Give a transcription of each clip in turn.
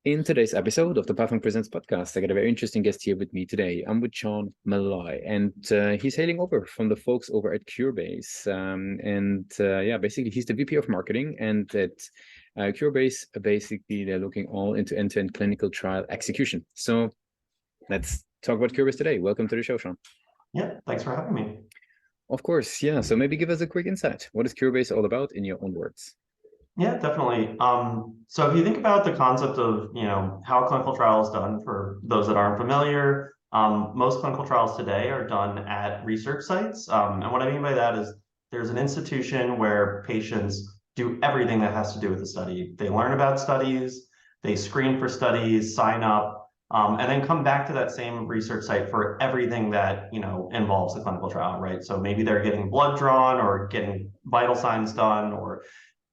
In today's episode of the Python Presents podcast, I got a very interesting guest here with me today. I'm with Shawn Malloy, and he's hailing over from the folks over at Curebase. Basically, he's the VP of marketing, and at Curebase, basically, they're looking all into end-to-end clinical trial execution. So let's talk about Curebase today. Welcome to the show, Shawn. Yeah, thanks for having me. Of course, yeah. So maybe give us a quick insight. What is Curebase all about in your own words? Yeah, definitely. So if you think about the concept of, how clinical trial is done for those that aren't familiar, most clinical trials today are done at research sites. And what I mean by that is there's an institution where patients do everything that has to do with the study. They learn about studies, they screen for studies, sign up, and then come back to that same research site for everything that, involves the clinical trial, right? So maybe they're getting blood drawn or getting vital signs done or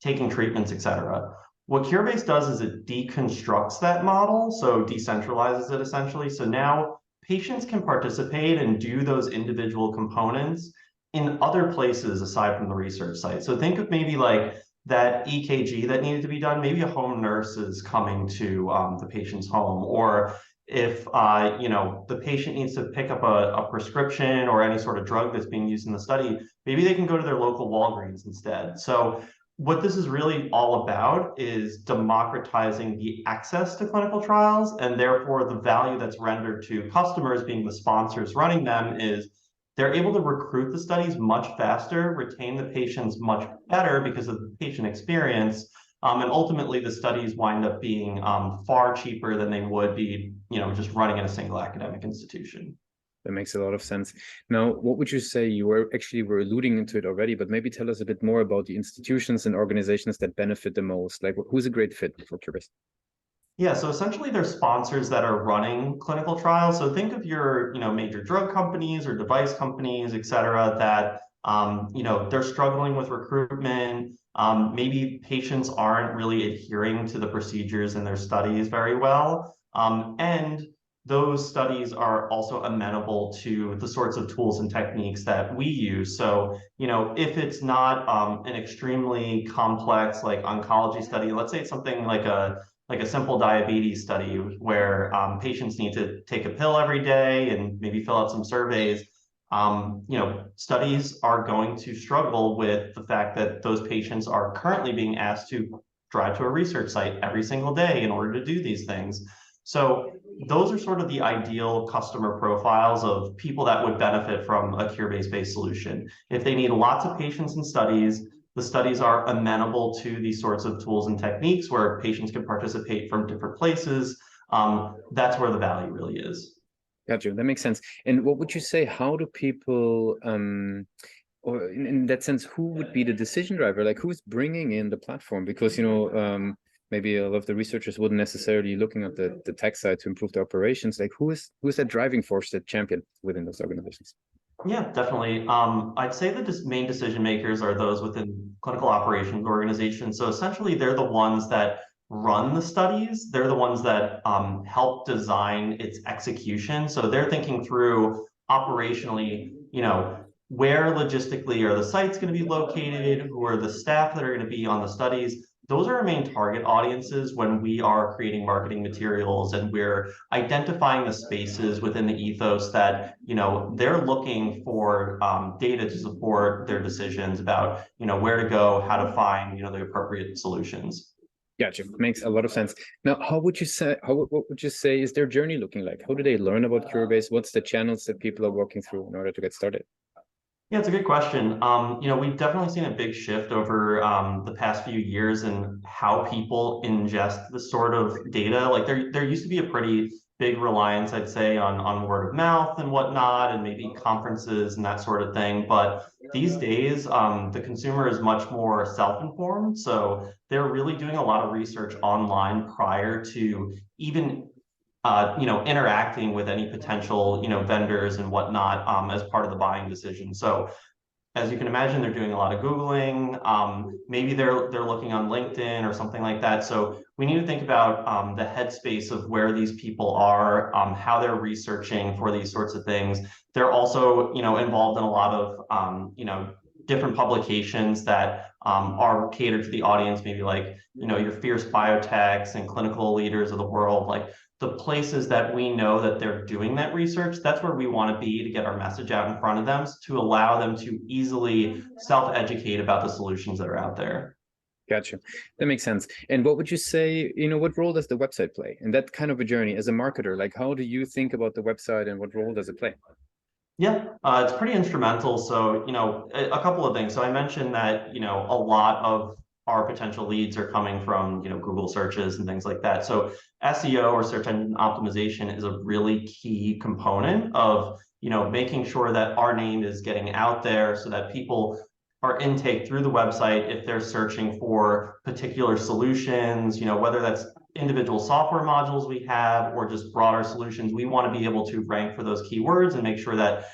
taking treatments, et cetera. What Curebase does is it deconstructs that model, so decentralizes it essentially. So now patients can participate and do those individual components in other places aside from the research site. So think of maybe like that EKG that needed to be done, maybe a home nurse is coming to the patient's home, or if the patient needs to pick up a prescription or any sort of drug that's being used in the study, maybe they can go to their local Walgreens instead. So what this is really all about is democratizing the access to clinical trials, and therefore the value that's rendered to customers, being the sponsors running them, is they're able to recruit the studies much faster, retain the patients much better because of the patient experience, and ultimately the studies wind up being far cheaper than they would be, just running in a single academic institution. That makes a lot of sense. Now, what would you say? You were alluding into it already, but maybe tell us a bit more about the institutions and organizations that benefit the most. Like, who's a great fit for Curebase? Yeah, so essentially they're sponsors that are running clinical trials. So think of your, major drug companies or device companies, et cetera, that, they're struggling with recruitment. Maybe patients aren't really adhering to the procedures in their studies very well. And those studies are also amenable to the sorts of tools and techniques that we use. So, if it's not an extremely complex like oncology study, let's say it's something like a simple diabetes study where patients need to take a pill every day and maybe fill out some surveys. Studies are going to struggle with the fact that those patients are currently being asked to drive to a research site every single day in order to do these things. So those are sort of the ideal customer profiles of people that would benefit from a Curebase-based solution. If they need lots of patients and studies, the studies are amenable to these sorts of tools and techniques where patients can participate from different places. That's where the value really is. Gotcha. That makes sense. And what would you say? How do people, or in that sense, who would be the decision driver? Like, who's bringing in the platform? Because maybe a lot of the researchers wouldn't necessarily looking at the tech side to improve the operations. Like, who's that driving force, that champion within those organizations? Yeah, definitely. I'd say the main decision makers are those within clinical operations organizations. So essentially, they're the ones that run the studies. They're the ones that help design its execution. So they're thinking through operationally, where logistically are the sites going to be located? Who are the staff that are going to be on the studies? Those are our main target audiences when we are creating marketing materials and we're identifying the spaces within the ethos that they're looking for data to support their decisions about where to go, how to find the appropriate solutions. Gotcha. Makes a lot of sense. Now, what would you say is their journey looking like? How do they learn about Curebase? What's the channels that people are walking through in order to get started? Yeah, it's a good question. We've definitely seen a big shift over the past few years in how people ingest this sort of data. Like there used to be a pretty big reliance, I'd say, on word of mouth and whatnot, and maybe conferences and that sort of thing. But these days, the consumer is much more self-informed. So they're really doing a lot of research online prior to even interacting with any potential, vendors and whatnot as part of the buying decision. So as you can imagine, they're doing a lot of Googling. Maybe they're looking on LinkedIn or something like that. So we need to think about the headspace of where these people are, how they're researching for these sorts of things. They're also, involved in a lot of, different publications that are catered to the audience, maybe like, your fierce biotechs and clinical leaders of the world, like the places that we know that they're doing that research, that's where we want to be to get our message out in front of them, to allow them to easily self-educate about the solutions that are out there. Gotcha. That makes sense. And what would you say, what role does the website play in that kind of a journey as a marketer? Like, how do you think about the website and what role does it play? Yeah, it's pretty instrumental. So, a couple of things. So I mentioned that, a lot of our potential leads are coming from, Google searches and things like that. So SEO, or search engine optimization, is a really key component of, making sure that our name is getting out there so that people are intake through the website if they're searching for particular solutions, whether that's individual software modules we have or just broader solutions. We want to be able to rank for those keywords and make sure that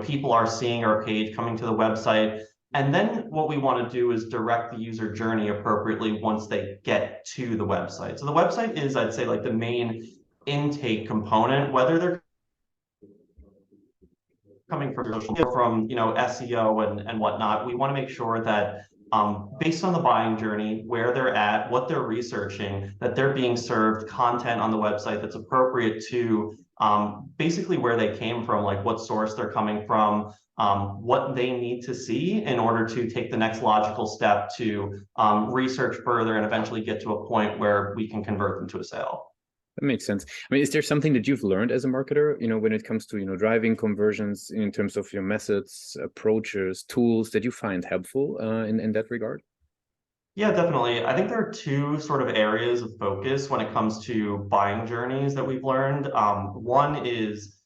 people are seeing our page, coming to the website. And then what we want to do is direct the user journey appropriately once they get to the website. So the website is, I'd say, like the main intake component, whether they're coming from SEO and whatnot. We want to make sure that based on the buying journey, where they're at, what they're researching, that they're being served content on the website that's appropriate to basically where they came from, like what source they're coming from, what they need to see in order to take the next logical step to research further and eventually get to a point where we can convert them to a sale. That makes sense. I mean, is there something that you've learned as a marketer, when it comes to, driving conversions in terms of your methods, approaches, tools that you find helpful in that regard? Yeah, definitely. I think there are two sort of areas of focus when it comes to buying journeys that we've learned. One is,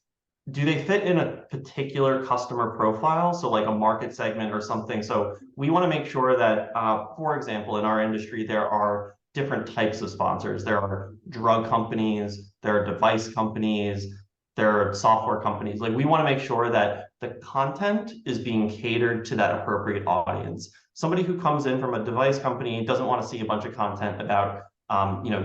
do they fit in a particular customer profile? So like a market segment or something. So we want to make sure that, for example, in our industry, there are different types of sponsors. There are drug companies, there are device companies, there are software companies. Like, we want to make sure that the content is being catered to that appropriate audience. Somebody who comes in from a device company doesn't want to see a bunch of content about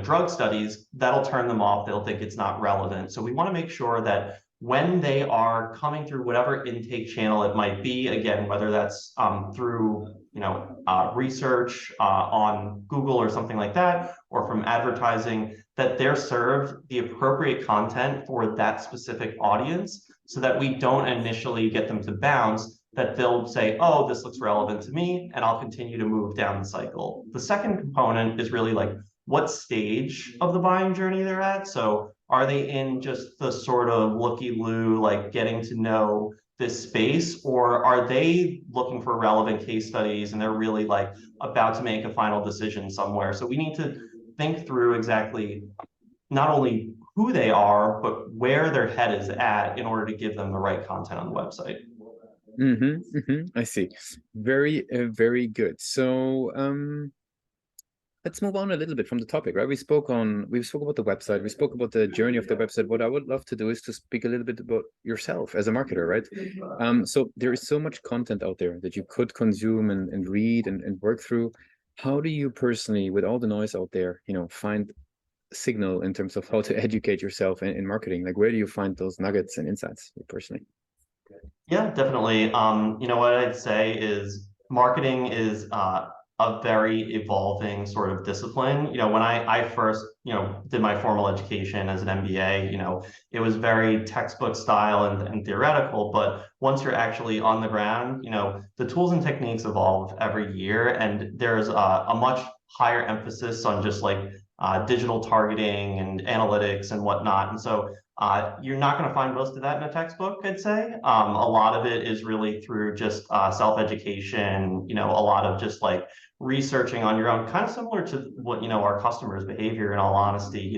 drug studies. That'll turn them off. They'll think it's not relevant. So we want to make sure that when they are coming through whatever intake channel it might be, again, whether that's through research on Google or something like that, or from advertising, that they're served the appropriate content for that specific audience, so that we don't initially get them to bounce, that they'll say, oh, this looks relevant to me, and I'll continue to move down the cycle. The second component is really like what stage of the buying journey they're at. So are they in just the sort of looky-loo, like getting to know this space, or are they looking for relevant case studies and they're really like about to make a final decision somewhere? So we need to think through exactly not only who they are, but where their head is at in order to give them the right content on the website. I see. Very, very good. So let's move on a little bit from the topic, right? We spoke about the website, we spoke about the journey of the website. What I would love to do is to speak a little bit about yourself as a marketer, right? So there is so much content out there that you could consume and read and work through. How do you personally, with all the noise out there, find signal in terms of how to educate yourself in marketing? Like, where do you find those nuggets and insights personally? Yeah, definitely. What I'd say is marketing is a very evolving sort of discipline. When I first, did my formal education as an MBA, it was very textbook style and theoretical. But once you're actually on the ground, the tools and techniques evolve every year, and there's a much higher emphasis on just like digital targeting and analytics and whatnot. And so you're not going to find most of that in a textbook, I'd say. A lot of it is really through just self-education, a lot of just like researching on your own, kind of similar to what, our customers' behavior, in all honesty.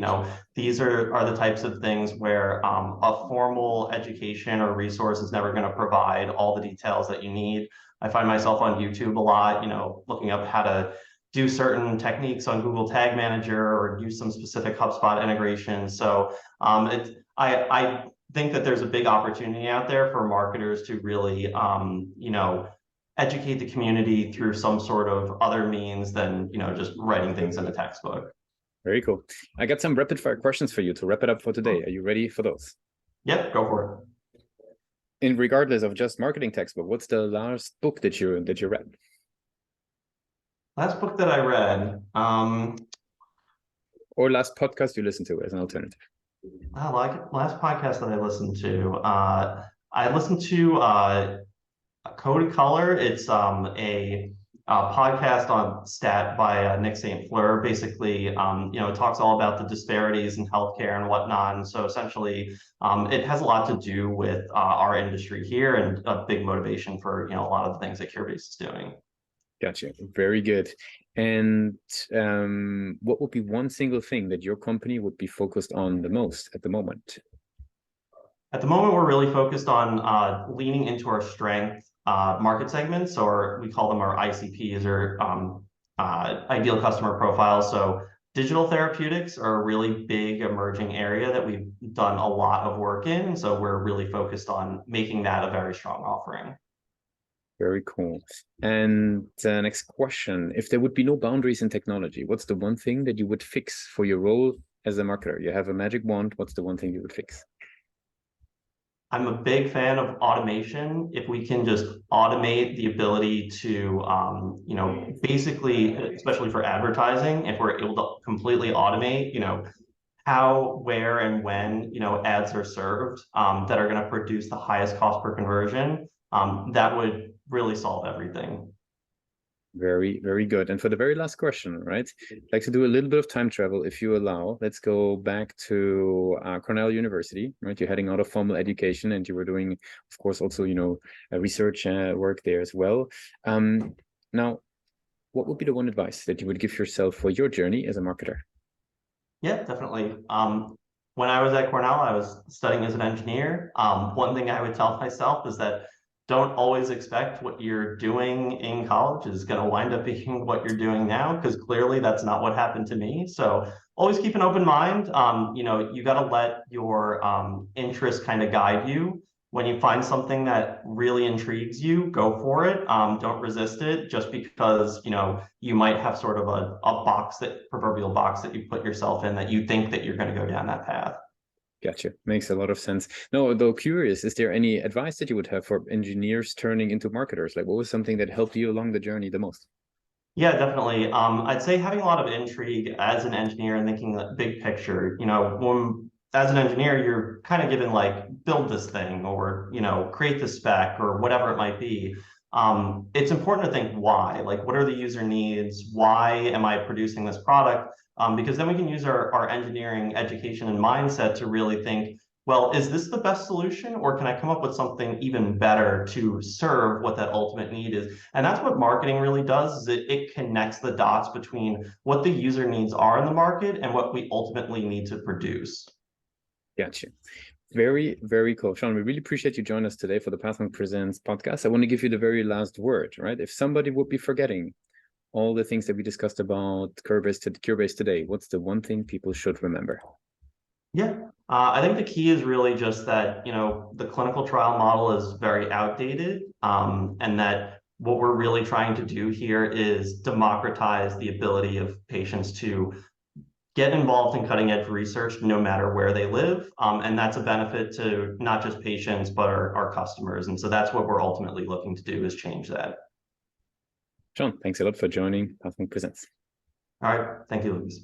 These are the types of things where a formal education or resource is never going to provide all the details that you need. I find myself on YouTube a lot, looking up how to do certain techniques on Google Tag Manager or use some specific HubSpot integrations. So I think that there's a big opportunity out there for marketers to really, educate the community through some sort of other means than, just writing things in a textbook. Very cool. I got some rapid fire questions for you to wrap it up for today. Are you ready for those? Yep, go for it. In regardless of just marketing textbook, what's the last book that you read? Last book that I read, Or last podcast you listened to as an alternative? last podcast that I listened to, I listened to Code Color. It's podcast on Stat by Nick St. Fleur. Basically, it talks all about the disparities in healthcare and whatnot. And so essentially, it has a lot to do with our industry here and a big motivation for, a lot of the things that Curebase is doing. Gotcha. Very good. And what would be one single thing that your company would be focused on the most at the moment? At the moment, we're really focused on leaning into our strength market segments, or we call them our ICPs, or ideal customer profiles. So digital therapeutics are a really big emerging area that we've done a lot of work in. So we're really focused on making that a very strong offering. Very cool. And next question, if there would be no boundaries in technology, what's the one thing that you would fix for your role as a marketer? You have a magic wand. What's the one thing you would fix? I'm a big fan of automation. If we can just automate the ability to, basically, especially for advertising, if we're able to completely automate, how, where, and when, ads are served that are going to produce the highest cost per conversion, that would really solve everything. Very, very good. And for the very last question, right? I'd like to do a little bit of time travel, if you allow. Let's go back to Cornell University, right? You're heading out of formal education and you were doing, of course, also, research work there as well. Now, what would be the one advice that you would give yourself for your journey as a marketer? Yeah, definitely. When I was at Cornell, I was studying as an engineer. One thing I would tell myself is that don't always expect what you're doing in college is going to wind up being what you're doing now, because clearly that's not what happened to me. So always keep an open mind. You got to let your interests kind of guide you. When you find something that really intrigues you, go for it. Don't resist it just because, you might have sort of a proverbial box that you put yourself in that you think that you're going to go down that path. Gotcha. Makes a lot of sense. No, though curious, is there any advice that you would have for engineers turning into marketers? Like what was something that helped you along the journey the most? Yeah, definitely. I'd say having a lot of intrigue as an engineer and thinking the big picture, when as an engineer, you're kind of given like build this thing or, create the spec or whatever it might be. It's important to think why, like what are the user needs? Why am I producing this product? Because then we can use our engineering education and mindset to really think, well, is this the best solution, or can I come up with something even better to serve what that ultimate need is? And that's what marketing really does, is it connects the dots between what the user needs are in the market and what we ultimately need to produce. Gotcha. Very, very cool. Shawn, we really appreciate you joining us today for the Pathmark Presents podcast. I want to give you the very last word, right? If somebody would be forgetting all the things that we discussed about Curebase today, what's the one thing people should remember? Yeah, I think the key is really just that, the clinical trial model is very outdated, and that what we're really trying to do here is democratize the ability of patients to get involved in cutting edge research no matter where they live. And that's a benefit to not just patients, but our customers. And so that's what we're ultimately looking to do, is change that. Shawn, thanks a lot for joining Pathmark Presents. All right. Thank you, Lucas.